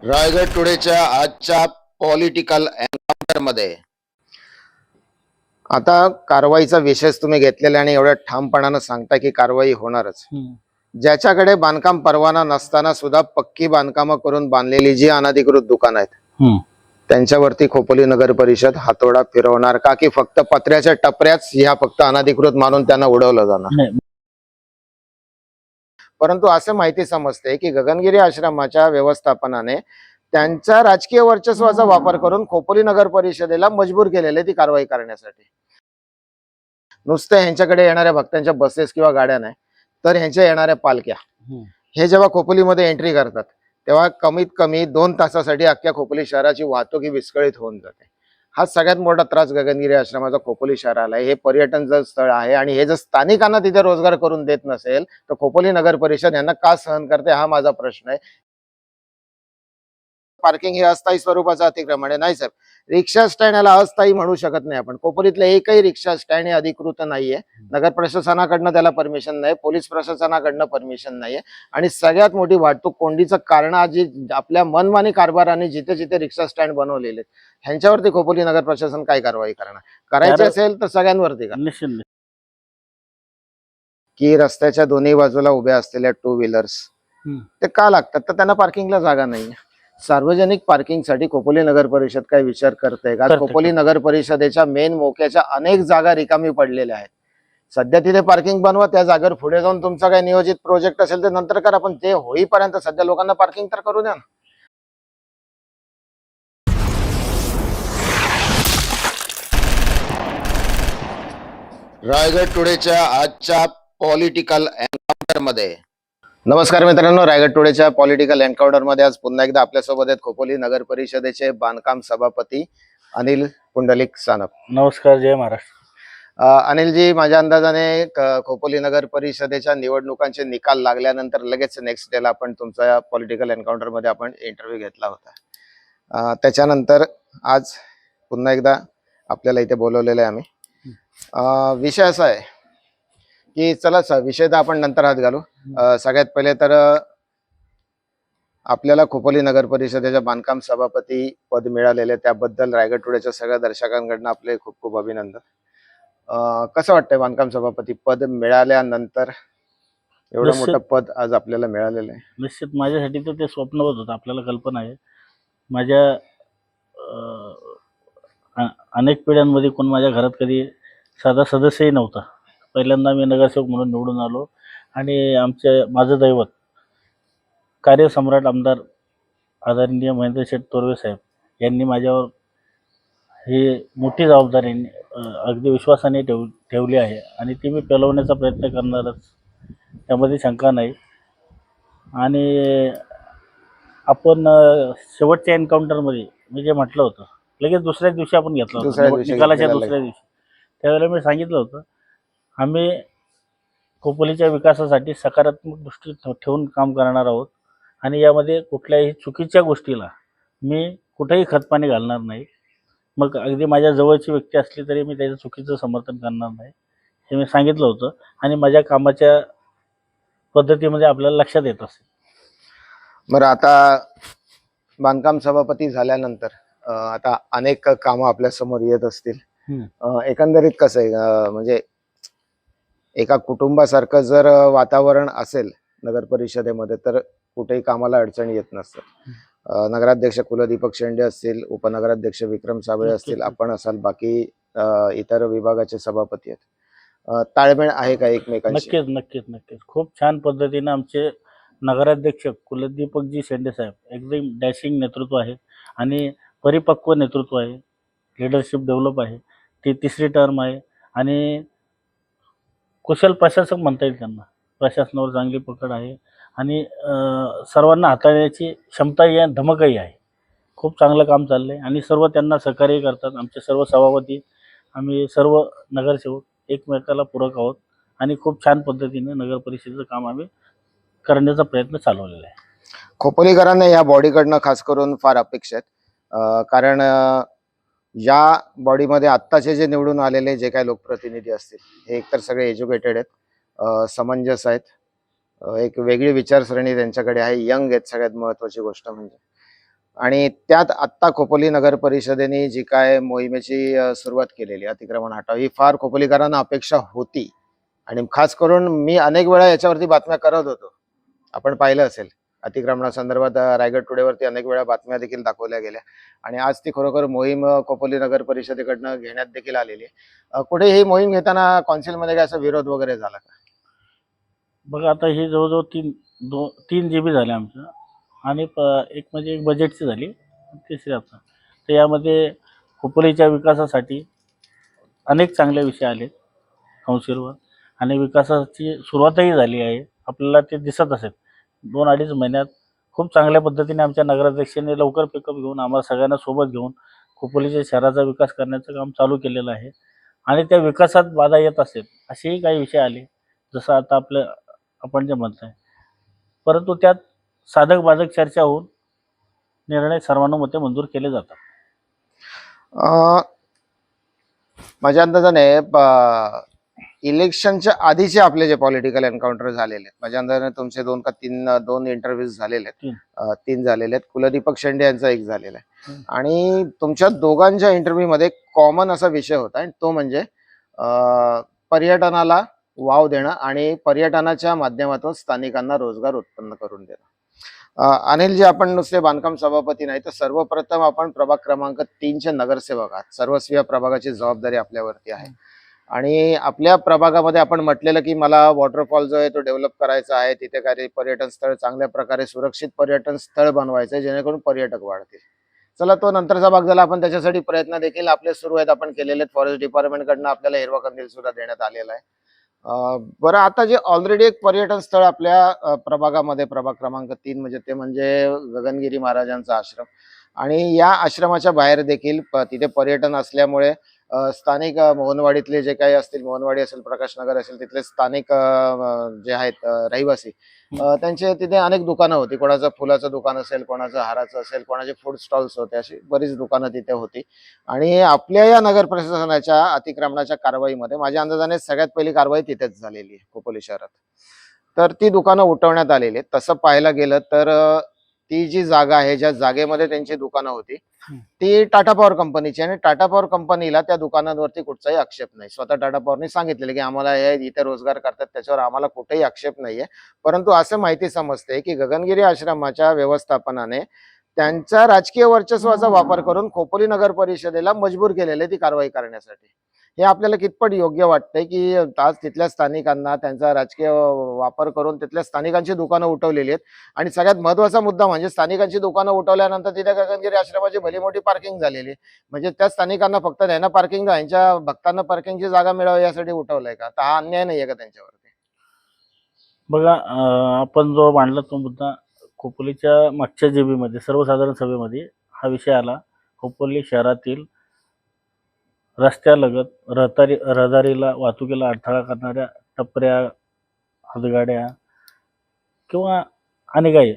रायगड टुडेच्या आजच्या political encounter मध्ये आता कारवाईचा विषयच तुम्ही घेतलेला आणि एवढ्या ठामपणाने सांगता की कारवाई होणारच। ज्याच्याकडे बांधकाम परवाना नसताना सुद्धा पक्की बांधकाम करून बांधलेली जी अनधिकृत दुकानं आहेत त्यांच्यावरती खोपोली नगर परिषद हातोडा फिरवणार का, की फक्त पत्र्याच्या टपऱ्याच ह्या फक्त अनधिकृत मानून त्यांना उडवलं जाणार? परंतु असं माहिती समजते की गगनगिरी आश्रमाच्या व्यवस्थापनाने त्यांच्या राजकीय वर्चस्वाचा वापर करून खोपोली नगर परिषदेला मजबूर केलेले ती कारवाई करण्यासाठी। नुसतं ह्यांच्याकडे येणाऱ्या भक्तांच्या बसेस किंवा गाड्या नाही तर ह्यांच्या येणाऱ्या पालख्या हे जेव्हा खोपोलीमध्ये एंट्री करतात तेव्हा कमीत कमी 2 तासासाठी अख्ख्या खोपोली शहराची वाहतूक ही विस्कळीत होऊन जाते। हा सगळ्यात मोठा त्रास गगनगिरी आश्रमाचा खोपोली शहराला आहे। हे पर्यटन स्थळ आहे आणि हे जर स्थानिकांना तिथे रोजगार करून देत नसेल तर खोपोली नगर परिषद यांना का सहन करते हा माझा प्रश्न आहे। पार्किंग हे अस्थायी स्वरूपाचं अतिक्रमण आहे? नाही सर, रिक्षा स्टँड याला अस्थायी म्हणू शकत नाही आपण। खोपोलीतलं एकही रिक्षा स्टँड हे अधिकृत नाहीये। नगर प्रशासनाकडनं त्याला परमिशन नाही, पोलीस प्रशासनाकडनं परमिशन नाहीये आणि सगळ्यात मोठी वाहतूक कोंडीचं कारण आज आपल्या मनमानी कारभाराने जिथे जिथे रिक्षा स्टँड बनवलेले ह्यांच्यावरती खोपोली नगर प्रशासन काय कारवाई करणार? करायची असेल तर सगळ्यांवरती का, की रस्त्याच्या दोन्ही बाजूला उभ्या असलेल्या 2 व्हीलर्स ते का लागतात? तर त्यांना पार्किंगला जागा नाही। सार्वजनिक पार्किंग साठी खोपोली नगर परिषद काय विचार करते का? खोपोली नगर परिषदेच्या मेन मोक्याच्या अनेक जागा रिकामी पडलेल्या आहेत। सध्या तिथे पार्किंग बनवा, त्या जागेवर पुढे जाऊन तुमचा काय नियोजित प्रोजेक्ट असेल ते नंतर करा, पण ते होईपर्यंत सध्या लोकांना पार्किंग तर करू द्या ना। रायगड टुडेच्या आजच्या पॉलिटिकल एन्काउंटर मध्ये नमस्कार मित्रांनो, रायगड टुडेच्या पॉलिटिकल एन्काउंटर मध्ये आज पुन्हा एकदा आपल्यासोबत आहेत खोपोली नगर परिषदेचे बांधकाम सभापती अनिल पुंडलिक सानप। नमस्कार, जय महाराष्ट्र। अनिल जी, माझ्या अंदाजाने खोपोली नगर परिषदेच्या निवडणुकांचे निकाल लागल्यानंतर लगेच नेक्स्ट डेला आपण तुमच्या पॉलिटिकल एन्काउंटर मध्ये आपण इंटरव्ह्यू घेतला होता। त्याच्यानंतर आज पुन्हा एकदा आपल्याला इथे बोलवलेलं आहे आम्ही। विषय असा आहे की चला विषय तर आपण नंतर हात घालू। सगळ्यात पहिले तर आपल्याला खोपोली नगर परिषदेच्या बांधकाम सभापती पद मिळालेले त्याबद्दल रायगड टुडेच्या सगळ्या दर्शकांकडून आपले खूप खूप अभिनंदन। कसं वाटतंय बांधकाम सभापती पद मिळाल्यानंतर एवढं मोठं पद आज आपल्याला मिळालेलं आहे? निश्चित माझ्यासाठी तर ते स्वप्नवत होतं। आपल्याला कल्पना आहे, माझ्या अनेक पिढ्यांमध्ये कोण माझ्या घरात कधी साधा सदस्यही नव्हता। पहिल्यांदा मी नगरसेवक म्हणून निवडून आलो आणि माझं दैवत कार्यसम्राट आमदार आदरणीय महेंद्र शेठ तोरवे साहेब यांनी माझ्यावर ही मोठी जबाबदारी अगदी विश्वासाने ठेवली आहे आणि ती मी पेलवण्याचा प्रयत्न करणारच, त्यामध्ये शंका नाही। आणि आपण शेवटच्या एन्काउंटरमध्ये मी जे म्हटलं होतं लगेच दुसऱ्याच दिवशी आपण घेतलं होतं, निकालाच्या दुसऱ्या दिवशी, त्यावेळेला मी सांगितलं होतं आम्ही खोपोलीच्या विकासासाठी सकारात्मक दृष्टी ठेवून काम करणार आहोत आणि यामध्ये कुठल्याही चुकीच्या गोष्टीला मी कुठेही खतपाणी घालणार नाही। मग अगदी माझ्या जवळची व्यक्ती असली तरी मी त्याचं चुकीचं समर्थन करणार नाही हे मी सांगितलं होतं आणि माझ्या कामाच्या पद्धतीमध्ये आपल्याला लक्षात येत असेल। बरं, आता बांधकाम सभापती झाल्यानंतर आता अनेक कामं आपल्या समोर येत असतील। एकंदरीत कसं आहे, म्हणजे एका कुटुंबासारखं जर वातावरण असेल नगर परिषदेमध्ये तर कुठेही कामाला अडचण येत नसतं। नगराध्यक्ष कुलदीपक शेंडे असतील, उपनगराध्यक्ष विक्रम साबळे असतील, आपण असाल, बाकी इतर विभागाचे सभापती आहेत, ताळमेळ आहे का एकमेकांशी? नक्कीच नक्कीच नक्कीच खूप छान पद्धतीने आमचे नगराध्यक्ष कुलदीपकजी शेंडे साहेब एकदम डॅशिंग नेतृत्व आहे आणि परिपक्व नेतृत्व आहे, लिडरशिप डेव्हलप आहे, ती 3री टर्म आहे आणि कुशल प्रशासक म्हणता येईल त्यांना। प्रशासनावर चांगली पकड आहे आणि सर्वांना हाताळण्याची क्षमता या धमकही आहे। खूप चांगलं काम चाललं आहे आणि सर्व त्यांना सहकार्य करतात। आमचे सर्व सभापती, आम्ही सर्व नगरसेवक एकमेकाला पूरक आहोत आणि खूप छान पद्धतीने नगर परिषदेचं काम आम्ही करण्याचा प्रयत्न चालवलेला आहे। खोपोलीकरांना या बॉडीकडनं खास करून फार अपेक्षा आहेत, कारण या बॉडीमध्ये आत्ताचे जे निवडून आलेले जे काही लोकप्रतिनिधी असतील हे एकतर सगळे एज्युकेटेड आहेत, समंजस आहेत, एक वेगळी विचारसरणी त्यांच्याकडे आहे, यंग आहेत, सगळ्यात महत्वाची गोष्ट म्हणजे। आणि त्यात आत्ता खोपोली नगर परिषदेने जी काय मोहिमेची सुरुवात केलेली अतिक्रमण हटाव ही फार खोपोलीकरांना अपेक्षा होती. आणि खास करून मी अनेक वेळा याच्यावरती बातम्या करत होतो. आपण पाहिलं असेल अतिक्रमणासंदर्भात रायगड टुडेवरती अनेक वेळा बातम्या देखील दाखवल्या गेल्या आणि आज ती खरोखर मोहीम खोपोली नगर परिषदेकडनं घेण्यात देखील आलेली आहे. कुठे ही मोहीम घेताना कौन्सिलमध्ये काय असा विरोध वगैरे झाला का? बघा आता ही जवळजवळ 3 GB झाले आमचं आणि एक म्हणजे एक बजेटची झाली, तिसरी आता. तर यामध्ये खोपोलीच्या विकासासाठी अनेक चांगले विषय आलेत काउन्सिलवर आणि विकासाची सुरुवातही झाली आहे. आपल्याला ते दिसत असेल 2-2.5 महिन्यात खूप चांगल्या पद्धतीने आमच्या नगराध्यक्षांनी लवकर पिकअप घेऊन आम्हाला सगळ्यांना सोबत घेऊन खोपोलीच्या शहराचा विकास करण्याचं काम चालू केलेलं आहे. आणि त्या विकासात बाधा येत असेल असेही काही विषय आले, जसं आता आपण जे म्हणताय, परंतु त्यात साधक बाधक चर्चा होऊन निर्णय सर्वानुमते मंजूर केले जातात. अ, माझ्या अंदाजाने इलेक्शनच्या आधीचे आपले जे पॉलिटिकल एन्काउंटर झालेले आहेत, माझ्या अंदाजाने तुमचे 2 इंटरव्ह्यूज झालेले आहेत. 3 झालेले आहेत. कुलदीपक शेंडे यांचा एक झालेला आहे. आणि तुमच्या दोघांच्या इंटरव्ह्यू मध्ये कॉमन असा विषय होता आणि तो म्हणजे पर्यटनाला वाव देणं आणि पर्यटनाच्या माध्यमातून स्थानिकांना रोजगार उत्पन्न करून देणं. अनिलजी, आपण नुसते बांधकाम सभापती नाही तर सर्वप्रथम आपण प्रभाग क्रमांक 3चे नगरसेवक आहात. सर्वस्वी प्रभागाची जबाबदारी आपल्यावरती आहे आणि आपल्या प्रभागामध्ये आपण म्हटलेलं की मला वॉटरफॉल जो आहे तो डेव्हलप करायचा आहे, तिथे काही पर्यटन स्थळ चांगल्या प्रकारे सुरक्षित पर्यटन स्थळ बनवायचं आहे जेणेकरून पर्यटक वाढतील. चला, तो नंतरचा भाग झाला. आपण त्याच्यासाठी प्रयत्न देखील आपले सुरू आहेत, आपण केलेले आहेत. फॉरेस्ट डिपार्टमेंटकडनं आपल्याला हिरवा कंदील सुद्धा देण्यात आलेला आहे. बरं, आता जे ऑलरेडी एक पर्यटन स्थळ आपल्या प्रभागामध्ये प्रभाग क्रमांक 3 म्हणजे ते म्हणजे गगनगिरी महाराजांचा आश्रम आणि या आश्रमाच्या बाहेर देखील तिथे पर्यटन असल्यामुळे स्थानिक मोहनवाडीतले जे काही असतील, मोहनवाडी असेल, प्रकाशनगर असेल, तिथले स्थानिक जे आहेत रहिवासी, त्यांचे तिथे अनेक दुकानं होती. कोणाचं फुलाचं दुकान असेल, कोणाचं हाराचं असेल, कोणाचे फूड स्टॉल्स होते, अशी बरीच दुकानं तिथे होती. आणि आपल्या या नगर प्रशासनाच्या अतिक्रमणाच्या कारवाईमध्ये माझ्या अंदाजाने सगळ्यात पहिली कारवाई तिथेच झालेली आहे खोपोली शहरात. तर ती दुकानं उठवण्यात आलेली आहेत. तसं पाहायला गेलं तर ती जी जागा आहे, ज्या जागेमध्ये त्यांची दुकानं होती, ती टाटा पॉवर कंपनीची आणि टाटा पॉवर कंपनीला त्या दुकानांवरती कुठचाही आक्षेप नाही. स्वतः टाटा पॉवरने सांगितलेलं की आम्हाला हे इथे रोजगार करतात, त्याच्यावर आम्हाला कुठेही आक्षेप नाहीये. परंतु असं माहिती समजते की गगनगिरी आश्रमाच्या व्यवस्थापनाने त्यांच्या राजकीय वर्चस्वाचा वापर करून खोपोली नगर परिषदेला मजबूर केलेले ती कारवाई करण्यासाठी. हे आपल्याला कितपत योग्य वाटतंय की आज तिथल्या स्थानिकांना त्यांचा राजकीय वापर करून तिथल्या स्थानिकांची दुकानं उठवलेली आहेत आणि सगळ्यात महत्वाचा मुद्दा म्हणजे स्थानिकांची दुकानं उठवल्यानंतर तिथे गगनगिरी आश्रमाची भली मोठी पार्किंग झालेली. म्हणजे त्या स्थानिकांना फक्त त्यांना पार्किंग, यांच्या भक्तांना पार्किंगची जागा मिळावी यासाठी उठवलंय का? तर हा अन्याय नाहीये का त्यांच्यावरती? बघा, आपण जो मांडला तो मुद्दा खोपोलीच्या मागच्या जीबीमध्ये सर्वसाधारण सभेमध्ये हा विषय आला. खोपोली शहरातील रस्त्यालगत रहदारीला वाहतुकीला अडथळा करणाऱ्या टपऱ्या, हातगाड्या किंवा आणि काही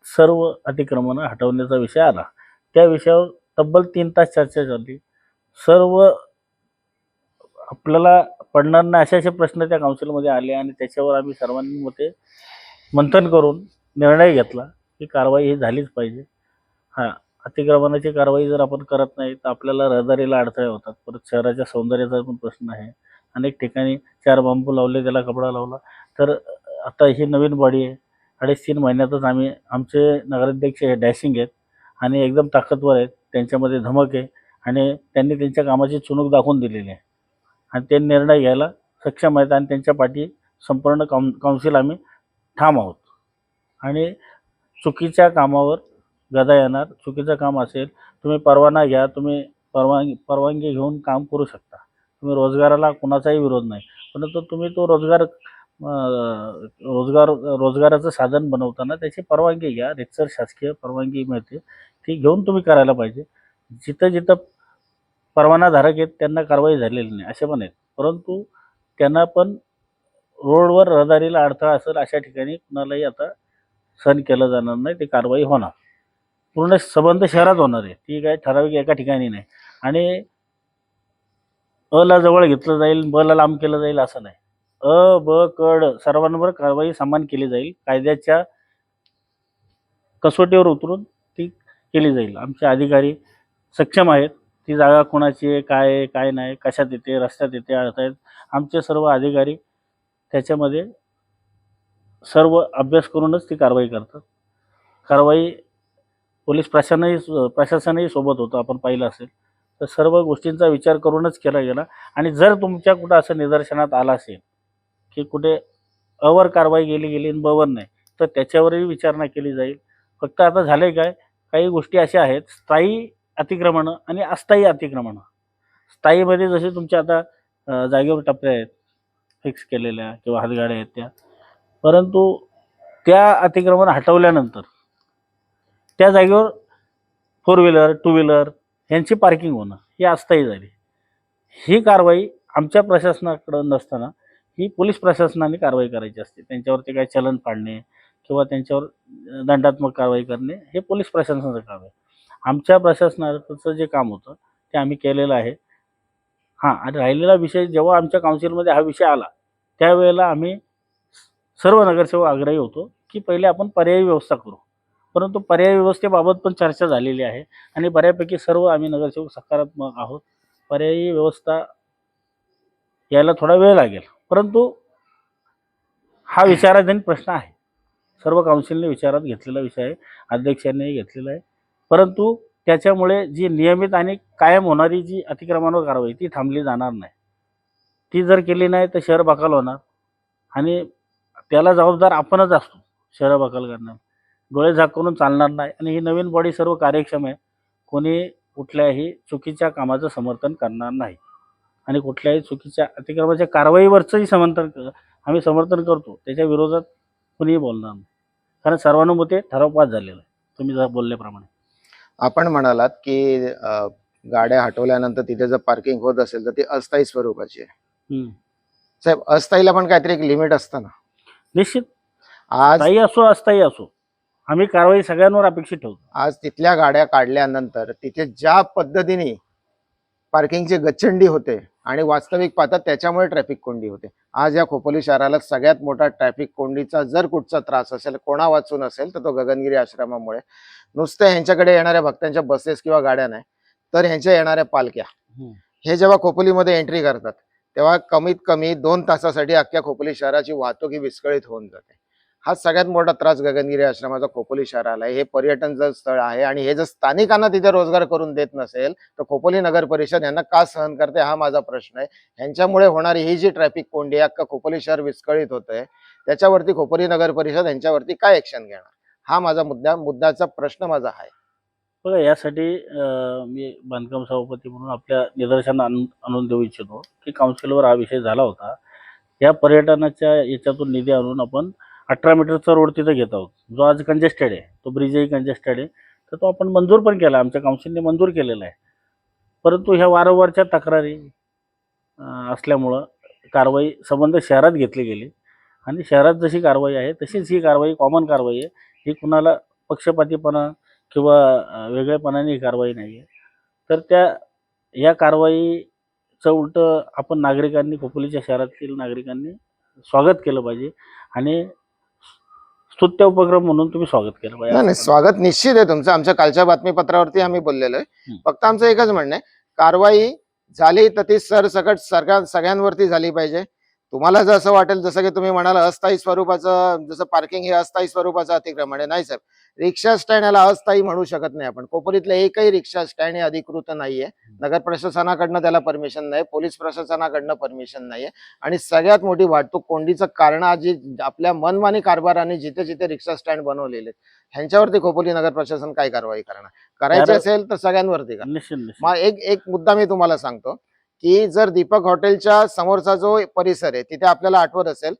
सर्व अतिक्रमणं हटवण्याचा विषय आला. त्या विषयावर तब्बल 3 तास चर्चा झाली. सर्व आपल्याला पडणार नाही असे प्रश्न त्या काउन्सिलमध्ये आले आणि त्याच्यावर आम्ही सर्वांमध्ये मंथन करून निर्णय घेतला की कारवाई ही झालीच पाहिजे. अतिक्रमणाची कारवाई जर आपण करत नाही तर आपल्याला रहदारीला अडथळे होतात. परत शहराच्या सौंदर्याचा पण प्रश्न आहे. अनेक ठिकाणी 4 बांबू लावले, त्याला कपडा लावला. तर आता ही नवीन बॉडी आहे. 2.5-3 महिन्यातच आमचे नगराध्यक्ष हे डॅशिंग आहेत आणि एकदम ताकदवर आहेत. त्यांच्यामध्ये धमक आहे आणि त्यांनी त्यांच्या कामाची चुणूक दाखवून दिलेली आहे आणि ते निर्णय घ्यायला सक्षम आहेत आणि त्यांच्या पाठी संपूर्ण काउन्सिल आम्ही ठाम आहोत. आणि चुकीच्या कामावर गदा येणार. चुकीचं काम असेल, तुम्ही परवाना घ्या, तुम्ही परवानगी घेऊन काम करू शकता. तुम्ही रोजगाराला कुणाचाही विरोध नाही, परंतु तुम्ही तो रोजगाराचं साधन बनवताना त्याची परवानगी घ्या. रितसर शासकीय परवानगी मिळते, ती घेऊन तुम्ही करायला पाहिजे. जिथं जिथं परवानाधारक आहेत त्यांना कारवाई झालेली नाही असे पण आहेत, परंतु त्यांना पण रोडवर रहदारीला अडथळा असेल अशा ठिकाणी कुणालाही आता सहन केलं जाणार नाही. ती कारवाई होणार. पूर्ण संबंध शहरात होणार आहे. ती काय ठराविक एका ठिकाणी नाही आणि अला जवळ घेतलं जाईल, बला लांब केलं जाईल असं नाही. ब, क, ड सर्वांवर कारवाई समान केली जाईल. कायद्याच्या कसोटीवर उतरून ती केली जाईल. आमचे अधिकारी सक्षम आहेत. ती जागा कोणाची आहे, काय आहे, काय नाही, कशात येते, रस्त्यात येते, आहेत. आमचे सर्व अधिकारी त्याच्यामध्ये सर्व अभ्यास करूनच ती कारवाई करतात. कारवाई पोलीस प्रशासनही सोबत होतं, आपण पाहिलं असेल. तर सर्व गोष्टींचा विचार करूनच केला गेला. आणि जर तुमच्या कुठं असं निदर्शनात आलं असेल की कुठे अवर कारवाई गेली आणि बवर नाही, तर त्याच्यावरही विचारणा केली जाईल. फक्त आता झालंय काय, काही गोष्टी अशा आहेत, स्थायी अतिक्रमणं आणि अस्थायी अतिक्रमणं. स्थायीमध्ये जसे तुमच्या आता जागेवर टपऱ्या आहेत फिक्स केलेल्या किंवा हातगाड्या आहेत त्या, परंतु त्या अतिक्रमण हटवल्यानंतर त्या जागेवर 4 व्हीलर 2 व्हीलर यांची पार्किंग होणं ही अस्थायी झाली. ही कारवाई आमच्या प्रशासनाकडं नसताना ही पोलीस प्रशासनाने कारवाई करायची असते. त्यांच्यावरती काय चलन फाडणे किंवा त्यांच्यावर दंडात्मक कारवाई करणे हे पोलीस प्रशासनाचं काम आहे. आमच्या प्रशासनाचं जे काम होतं ते आम्ही केलेलं आहे. हां, आणि राहिलेला विषय जेव्हा आमच्या काउन्सिलमध्ये हा विषय आला त्यावेळेला आम्ही सर्व नगरसेवक आग्रही होतो की पहिले आपण पर्यायी व्यवस्था करू. परंतु पर्यायी व्यवस्थेबाबत पण चर्चा झालेली आहे आणि बऱ्यापैकी सर्व आम्ही नगरसेवक सकारात्मक आहोत. पर्यायी व्यवस्था यायला थोडा वेळ लागेल, परंतु हा विचाराधीन प्रश्न आहे. सर्व काउन्सिलने विचारात घेतलेला विषय आहे, अध्यक्षांनीही घेतलेला आहे. परंतु त्याच्यामुळे जी नियमित आणि कायम होणारी जी अतिक्रमणावर कारवाई ती थांबली जाणार नाही. ती जर केली नाही तर शहर बकाल होणार आणि त्याला जबाबदार आपणच असतो. शहर बकाल करणार डोळे झाकून चालणार नाही. आणि ही नवीन बॉडी सर्व कार्यक्षम आहे. कोणी कुठल्याही चुकीच्या कामाचं समर्थन करणार नाही आणि कुठल्याही चुकीच्या अतिक्रमणाच्या कारवाईवरचंही आम्ही समर्थन करतो. त्याच्या विरोधात कुणीही बोलणार नाही, कारण सर्वानुमते ठराव पास झालेला आहे. तुम्ही जर बोलल्याप्रमाणे आपण म्हणालात की गाड्या हटवल्यानंतर तिथे जर पार्किंग होत असेल तर ती अस्थायी स्वरूपाची आहे. साहेब, अस्थायीला पण काहीतरी एक लिमिट असतं ना. निश्चित आज स्थायी असो अस्थायी असो, आम्ही कारवाई सगळ्यांवर अपेक्षित ठेवतो. आज तिथल्या गाड्या काढल्यानंतर तिथे ज्या पद्धतीने पार्किंगची गच्चंडी होते आणि वास्तविक पाहतात त्याच्यामुळे ट्रॅफिक कोंडी होते. आज या खोपोली शहराला सगळ्यात मोठा ट्रॅफिक कोंडीचा जर कुठचा त्रास असेल, कोणा वाचून असेल, तर तो गगनगिरी आश्रमामुळे. नुसतं ह्यांच्याकडे येणाऱ्या भक्तांच्या बसेस किंवा गाड्या नाही, तर ह्यांच्या येणाऱ्या पालख्या हे जेव्हा खोपोलीमध्ये एंट्री करतात तेव्हा कमीत कमी 2 तासासाठी अख्ख्या खोपोली शहराची वाहतूक ही विस्कळीत होऊन जाते. हा सगळ्यात मोठा त्रास गगनगिरी आश्रमाचा खोपोली शहराला आहे. हे पर्यटन जर स्थळ आहे आणि हे जर स्थानिकांना तिथे रोजगार करून देत नसेल तर खोपोली नगर परिषद यांना का सहन करते, हा माझा प्रश्न आहे. ह्यांच्यामुळे होणारी ही जी ट्रॅफिक कोंडी अख्खा खोपोली शहर विस्कळीत होतंय, त्याच्यावरती खोपोली नगर परिषद यांच्यावरती काय ऍक्शन घेणार, हा माझा मुद्द्याचा प्रश्न माझा आहे. बघा, यासाठी मी बांधकाम सभापती म्हणून आपल्या निदर्शनात आणून देऊ इच्छितो की काउन्सिलवर हा विषय झाला होता. या पर्यटनाच्या याच्यातून निधी आणून आपण 18 मीटरचा रोड तिथं घेत आहोत, जो आज कंजेस्टेड आहे. तो ब्रिजही कंजेस्टेड आहे, तर तो आपण मंजूर पण केला, आमच्या काउन्सिलने मंजूर केलेला आहे. परंतु ह्या वारंवारच्या तक्रारी असल्यामुळं कारवाई संबंध शहरात घेतली गेली आणि शहरात जशी कारवाई आहे तशीच ही कारवाई कॉमन कारवाई आहे. ही कुणाला पक्षपातीपणा किंवा वेगळेपणाने ही कारवाई नाही आहे. तर या कारवाईचं उलटं आपण नागरिकांनी, खोपोलीच्या शहरातील नागरिकांनी स्वागत केलं पाहिजे आणि स्तुत्य उपक्रम म्हणून तुम्ही स्वागत केलं नाही नाही, पाहिजे. स्वागत निश्चित आहे तुमचं. आमच्या कालच्या बातमीपत्रावरती आम्ही बोललेलो आहे. फक्त आमचं एकच म्हणणं आहे, कारवाई झाली तर ती सरसकट सगळ्यांवरती झाली पाहिजे. तुम्हाला जर असं वाटेल, जसं की तुम्ही म्हणाला अस्थायी स्वरूपाचं, जसं पार्किंग हे अस्थायी स्वरूपाचं अतिक्रमण आहे, नाही साहेब. रिक्षा स्टँड याला अस्थायी म्हणू शकत नाही आपण. खोपोलीतलं एकही रिक्षा स्टँड हे अधिकृत नाहीये. नगर प्रशासनाकडनं त्याला परमिशन नाही, पोलीस प्रशासनाकडनं परमिशन नाहीये. आणि सगळ्यात मोठी वाहतूक कोंडीचं कारण जी आपल्या मनमानी कारभाराने जिथे जिथे रिक्षा स्टँड बनवलेले ह्यांच्यावरती खोपोली नगर प्रशासन काय कारवाई करणार? करायची असेल तर सगळ्यांवरती करा. निश्चित. मग एक मुद्दा मी तुम्हाला सांगतो की जर दीपक हॉटेलच्या समोरचा जो परिसर आहे तिथे आपल्याला आठवत असेल,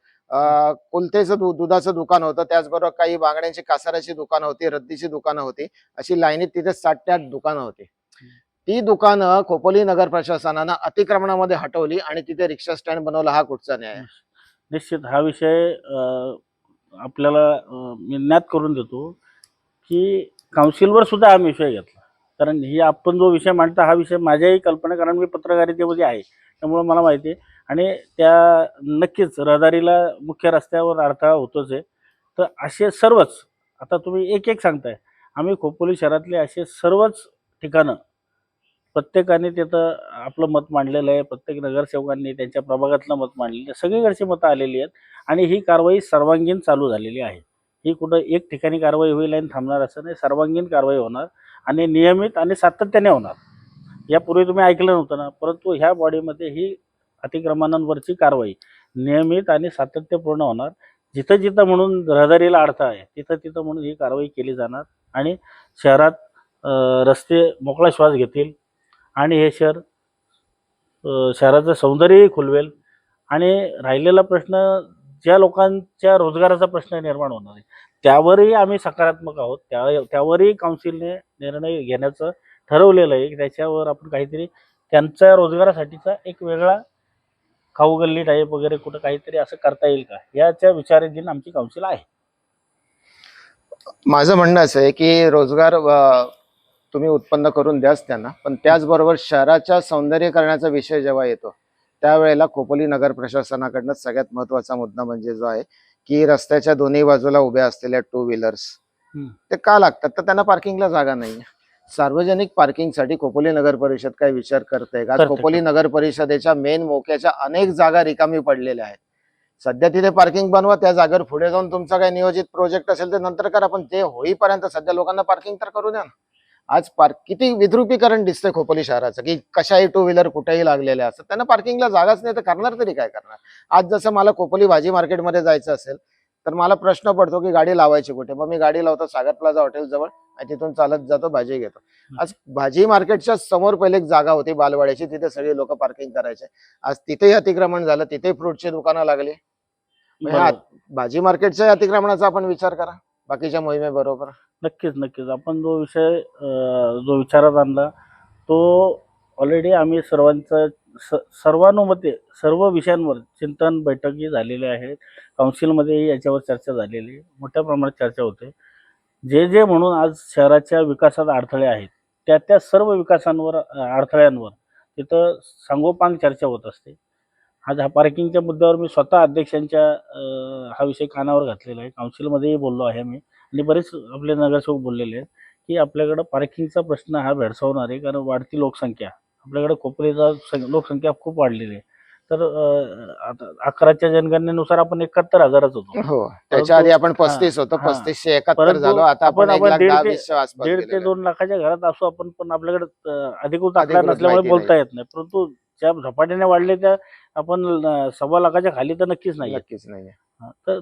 कुलतेचं दुधाचं दुकान होतं, त्याचबरोबर काही बांगड्यांची कासाराची दुकानं होती, रद्दीची दुकानं होती, अशी लाईनीत तिथे 7 ते 8 दुकानं होती. ती दुकानं खोपोली नगर प्रशासनानं अतिक्रमणामध्ये हटवली आणि तिथे रिक्षा स्टँड बनवला. हा कुठचा न्याय आहे? निश्चित हा विषय आपल्याला मी ज्ञात करून देतो की काउन्सिलवर सुद्धा हा विषय घेतला. कारण ही आपण जो विषय मांडता हा विषय माझ्याही कल्पना, कारण मी पत्रकारितेमध्ये आहे त्यामुळं मला माहिती आहे. आणि त्या नक्कीच रहदारीला मुख्य रस्त्यावर अडथळा होतोच आहे. तर असे सर्वच आता तुम्ही एक एक सांगताय, आम्ही खोपोली शहरातले असे सर्वच ठिकाणं प्रत्येकाने तिथं आपलं मत मांडलेलं आहे. प्रत्येक नगरसेवकांनी त्यांच्या प्रभागातलं मत मांडलेलं आहे. सगळीकडची मतं आलेली आहेत आणि ही कारवाई सर्वांगीण चालू झालेली आहे. ही कुठं एक ठिकाणी कारवाई होईल आणि थांबणार असं नाही, सर्वांगीण कारवाई होणार आणि नियमित आणि सातत्याने होणार. यापूर्वी तुम्ही ऐकलं नव्हतं ना, परंतु ह्या बॉडीमध्ये ही अतिक्रमणांवरची कारवाई नियमित आणि सातत्यपूर्ण होणार. जिथं जिथं म्हणून रहदारीला अडथळा आहे तिथं तिथं म्हणून ही कारवाई केली जाणार आणि शहरात रस्ते मोकळा श्वास घेतील आणि हे शहर शहराचं सौंदर्यही खुलवेल आणि राहिलेला प्रश्न ज्या लोकांच्या रोजगाराचा प्रश्न निर्माण होणार आहे त्यावरही आम्ही सकारात्मक आहोत. त्यावरही काउन्सिलने निर्णय घेण्याचं ठरवलेलं आहे की त्याच्यावर आपण काहीतरी त्यांच्या रोजगारासाठीचा एक वेगळा खाऊ गल्ली टाईप वगैरे कुठं काहीतरी असं करता येईल का, याच्या विचाराधीन आमची काउन्सिल आहे. माझं म्हणणं असं आहे की रोजगार तुम्ही उत्पन्न करून द्याच त्यांना, पण त्याचबरोबर शहराच्या सौंदर्यीकरणाचा विषय जेव्हा येतो त्यावेळेला खोपोली नगर प्रशासनाकडनं सगळ्यात महत्वाचा मुद्दा म्हणजे जो आहे की रस्त्याच्या दोन्ही बाजूला उभ्या असलेल्या टू व्हीलर्स ते का लागतात, तर त्यांना पार्किंगला जागा नाही. सार्वजनिक पार्किंगसाठी खोपोली नगर परिषद काय विचार करते का? खोपोली नगर परिषदेच्या मेन मोक्याच्या अनेक जागा रिकामी पडलेल्या आहेत. सध्या तिथे पार्किंग बनवा, त्या जागेवर पुढे जाऊन तुमचा काही नियोजित प्रोजेक्ट असेल ते नंतर करा, पण ते होईपर्यंत सध्या लोकांना पार्किंग तर करू द्या ना. आज किती विद्रुपीकरण दिसतंय खोपोली शहराचं की कशाही टू व्हीलर कुठेही लागलेल्या असतात, त्यांना पार्किंगला जागाच नाही तर करणार तरी काय करणार. आज जसं मला खोपोली भाजी मार्केटमध्ये जायचं असेल तर मला प्रश्न पडतो की गाडी लावायची कुठे, मग मी गाडी लावतो सागर प्लाझा हॉटेल जवळ आणि तिथून चालत जातो भाजी घेतो. आज भाजी मार्केटच्या समोर पहिले एक जागा होती बालवाड्याची, तिथे सगळे लोक पार्किंग करायचे. आज तिथेही अतिक्रमण झालं, तिथे फ्रूटची दुकानं लागली. भाजी मार्केटच्या अतिक्रमणाचा आपण विचार करा बाकीच्या मोहिमेबरोबर. नक्कीच नक्कीच आपण जो विषय जो विचारात आणला तो ऑलरेडी आम्ही सर्वानुमते सर्व विषयांवर चिंतन बैठकी झालेल्या आहेत. काउन्सिलमध्येही याच्यावर चर्चा झालेली आहे, मोठ्या प्रमाणात चर्चा होते. जे जे म्हणून आज शहराच्या विकासात अडथळे आहेत त्या सर्व विकासांवर अडथळ्यांवर तिथं सांगोपांग चर्चा होत असते. आज हा पार्किंगच्या मुद्द्यावर मी स्वतः अध्यक्षांच्या हा विषय कानावर घातलेला आहे. काउन्सिलमध्येही बोललो आहे मी आणि बरेच आपले नगरसेवक बोललेले आहेत की आपल्याकडं पार्किंगचा प्रश्न हा भेडसावणार आहे, कारण वाढती लोकसंख्या आपल्याकडे खोपोलीचा लोकसंख्या खूप वाढलेली आहे. तर आता 11च्या जनगणनेनुसार आपण 71,000च होतो. हो, त्याच्या आधी आपण 35 होतो, 3571 झालो. आता आपण 1,10,20 आसपास 1.5 ते 2 लाखाच्या घरात असू आपण, पण आपल्याकडे अधिकृत आकडा अधिकृत नसल्यामुळे माहिती बोलता येत नाही. परंतु ज्या झपाट्याने वाढले त्या आपण 1.25 लाखाच्या खाली तर नक्कीच नाही. नक्कीच नाही. तर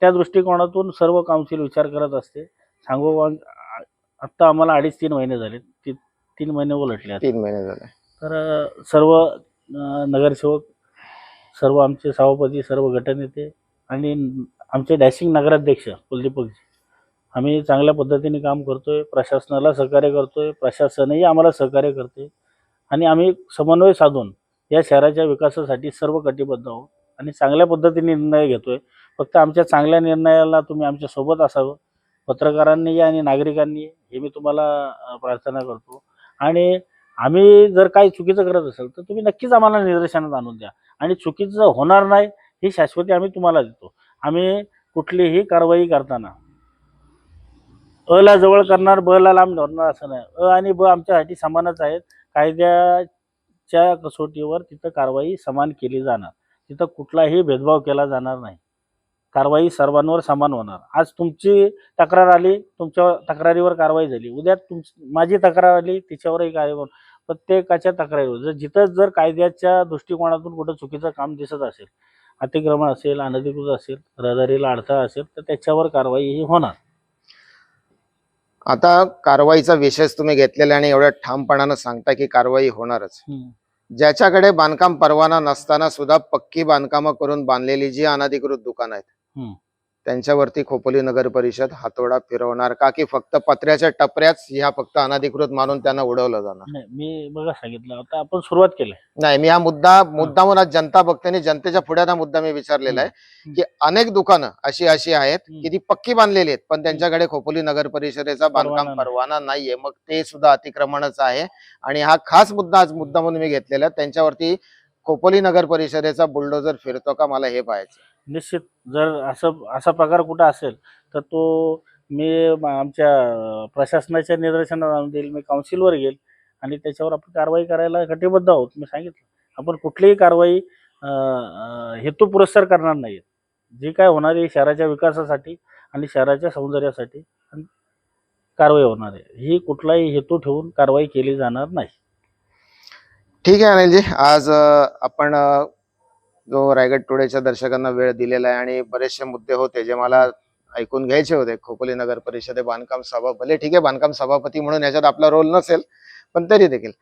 त्या दृष्टिकोनातून सर्व काउन्सिल विचार करत असते. सांगोपांग आत्ता आम्हाला 2.5-3 महिने झाले, 3 महिने उलटले. 3 महिने झाले. तर सर्व नगरसेवक, सर्व आमचे सभापती, सर्व गटनेते आणि आमचे डॅशिंग नगराध्यक्ष कुलदीपकजी, आम्ही चांगल्या पद्धतीने काम करतोय. प्रशासनाला सहकार्य करतोय, प्रशासनही आम्हाला सहकार्य करते आणि आम्ही समन्वय साधून या शहराच्या विकासासाठी सर्व कटिबद्ध आहोत आणि चांगल्या पद्धतीने निर्णय घेतोय. फक्त आमच्या चांगल्या निर्णयाला तुम्ही आमच्या सोबत असावं, पत्रकारांनी आणि नागरिकांनी, हे मी तुम्हाला प्रार्थना करतो. आणि आम्ही जर काही चुकीचं करत असेल तर तुम्ही नक्कीच आम्हाला निदर्शनात आणून द्या आणि चुकीचं होणार नाही ही शाश्वती आम्ही तुम्हाला देतो. आम्ही कुठलीही कारवाई करताना अला जवळ करणार, ब ला लांब धरणार असं नाही. अ आणि ब आमच्यासाठी समानच आहेत. कायद्याच्या कसोटीवर तिथं कारवाई समान केली जाणार, तिथं कुठलाही भेदभाव केला जाणार नाही. कारवाई सर्वांवर समान होणार. आज तुमची तक्रार आली, तुमच्या तक्रारीवर कारवाई झाली, उद्या माझी तक्रार आली, तिच्यावरही कारवाई. प्रत्येकाच्या तक्रारीवर जिथं जर कायद्याच्या दृष्टिकोनातून कुठं चुकीचं काम दिसत असेल, अतिक्रमण असेल, अनधिकृत असेल, रहदारीला अडथळा असेल, तर त्याच्यावर कारवाई ही होणार. आता कारवाईचा विषयच तुम्ही घेतलेला आणि एवढ्या ठामपणानं सांगता की कारवाई होणारच. ज्याच्याकडे बांधकाम परवाना नसताना सुद्धा पक्की बांधकामं करून बांधलेली जी अनधिकृत दुकानं आहेत त्यांच्यावरती खोपोली नगर परिषद हातोडा फिरवणार का, की फक्त पत्र्याच्या टपऱ्याच ह्या फक्त अनधिकृत मानून त्यांना उडवलं जाणार? नाही, मी बघा सांगितलं, आता आपण सुरुवात केली. नाही, मी हा मुद्दामून आज जनता बघते, जनतेच्या पुढे हा मुद्दा मी विचारलेला आहे की अनेक दुकानं अशी आहेत की ती पक्की बांधलेली आहेत, पण त्यांच्याकडे खोपोली नगर परिषदेचा बांधकाम परवाना नाहीये. मग ते सुद्धा अतिक्रमणच आहे आणि हा खास मुद्दा आज मुद्दामून मी घेतलेला आहे. त्यांच्यावरती खोपोली नगर परिषदेचा बुलडोजर फिरतो का, मला हे पाहायचं. निश्चित जर असा प्रकार कुठं असेल तर तो आमच्या प्रशासनाच्या निदर्शनास आणून देईल, मी काउन्सिलवर घेईल आणि त्याच्यावर आपण कारवाई करायला कटिबद्ध आहोत. मी सांगितलं आपण कुठलीही कारवाई हेतू पुरस्सर करणार नाही. जी काय होणार आहे शहराच्या विकासासाठी आणि शहराच्या सौंदर्यासाठी कारवाई होणार आहे. ही कुठलाही हेतू ठेवून कारवाई केली जाणार नाही. ठीक आहे अनिलजी, आज आपण जो रायगड टुडेच्या दर्शकांना वेळ दिलेला आहे आणि बरेचसे मुद्दे होते जे मला ऐकून घ्यायचे होते. खोपोली नगर परिषदे बांधकाम सभा, भले ठीक आहे बांधकाम सभापती म्हणून याच्यात आपला रोल नसेल, पण तरी देखील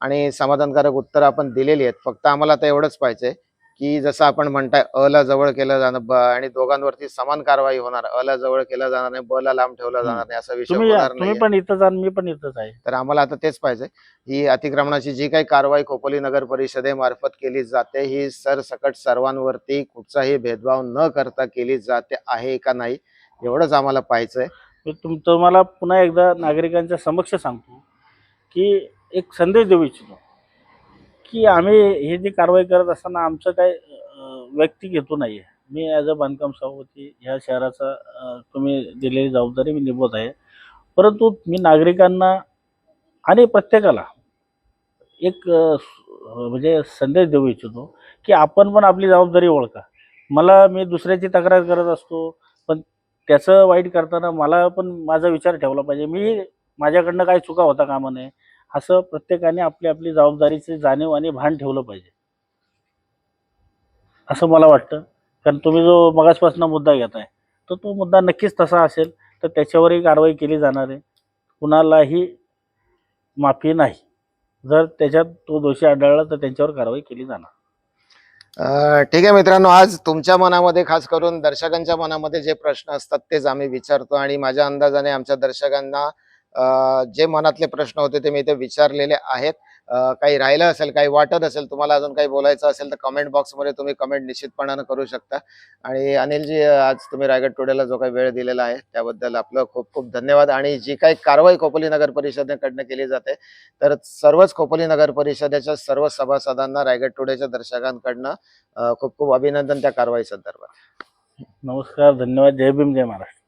आणि समाधानकारक उत्तर आपण दिलेली आहेत. फक्त आम्हाला आता एवढंच पाहिजे की जसं आपण म्हणताय अ ला जवळ केलं जाणं आणि दोघांवरती समान कारवाई होणार, अ ला जवळ केलं जाणार नाही, ब ला लांब ठेवलं जाणार नाही, असा विषय होणार तुम्ही नाही. पण इथंच आणि मी पण इथंच आहे. तर आम्हाला आता तेच पाहिजे, ही अतिक्रमणाची जी काही कारवाई खोपोली नगर परिषदेमार्फत केली जाते ही सरसकट सर्वांवरती कुठचाही भेदभाव न करता केली जाते आहे का नाही, एवढंच आम्हाला पाहायचंय. मी तुम्हाला पुन्हा एकदा नागरिकांच्या समक्ष सांगतो की एक संदेश देऊ इच्छितो की आम्ही हे जी कारवाई करत असताना आमचं काय वैयक्तिक हेतू नाही आहे. मी ॲज अ बांधकाम सभापती ह्या शहराचा तुम्ही दिलेली जबाबदारी मी निभवत आहे. परंतु मी नागरिकांना आणि प्रत्येकाला एक म्हणजे संदेश देऊ इच्छितो की आपण पण आपली जबाबदारी ओळखा. मी दुसऱ्याची तक्रार करत असतो, पण त्याचं वाईट करताना मला पण माझा विचार ठेवला पाहिजे. माझ्याकडनं काही चुका होता कामा नये, असं प्रत्येकाने आपली आपली जबाबदारीची जाणीव आणि भान ठेवलं पाहिजे, असं मला वाटतं. कारण तुम्ही जो मगासपासून मुद्दा घेताय तर तो मुद्दा नक्कीच तसा असेल तर त्याच्यावरही कारवाई केली जाणार आहे. कुणालाही माफी नाही. जर त्याच्यात तो दोषी आढळला तर त्यांच्यावर कारवाई केली जाणार. ठीक आहे मित्रांनो, आज तुमच्या मनामध्ये खास करून दर्शकांच्या मनामध्ये जे प्रश्न असतात तेच आम्ही विचारतो आणि माझ्या अंदाजाने आमच्या दर्शकांना जे मनातले प्रश्न होते ते मी इथे विचारलेले आहेत. काही राहिलं असेल, काही वाटत असेल, तुम्हाला अजून काही बोलायचं असेल तर कमेंट बॉक्समध्ये तुम्ही कमेंट निश्चितपणानं करू शकता. आणि अनिलजी, आज तुम्ही रायगड टुडेला जो काही वेळ दिलेला आहे त्याबद्दल आपलं खूप खूप धन्यवाद. आणि जी काही कारवाई खोपोली नगर परिषदेकडनं केली जाते तर सर्वच खोपोली नगर परिषदेच्या सर्व सभासदांना रायगड टुडेच्या दर्शकांकडनं खूप खूप अभिनंदन त्या कारवाई संदर्भात. नमस्कार, धन्यवाद. जय भीम, जय महाराष्ट्र.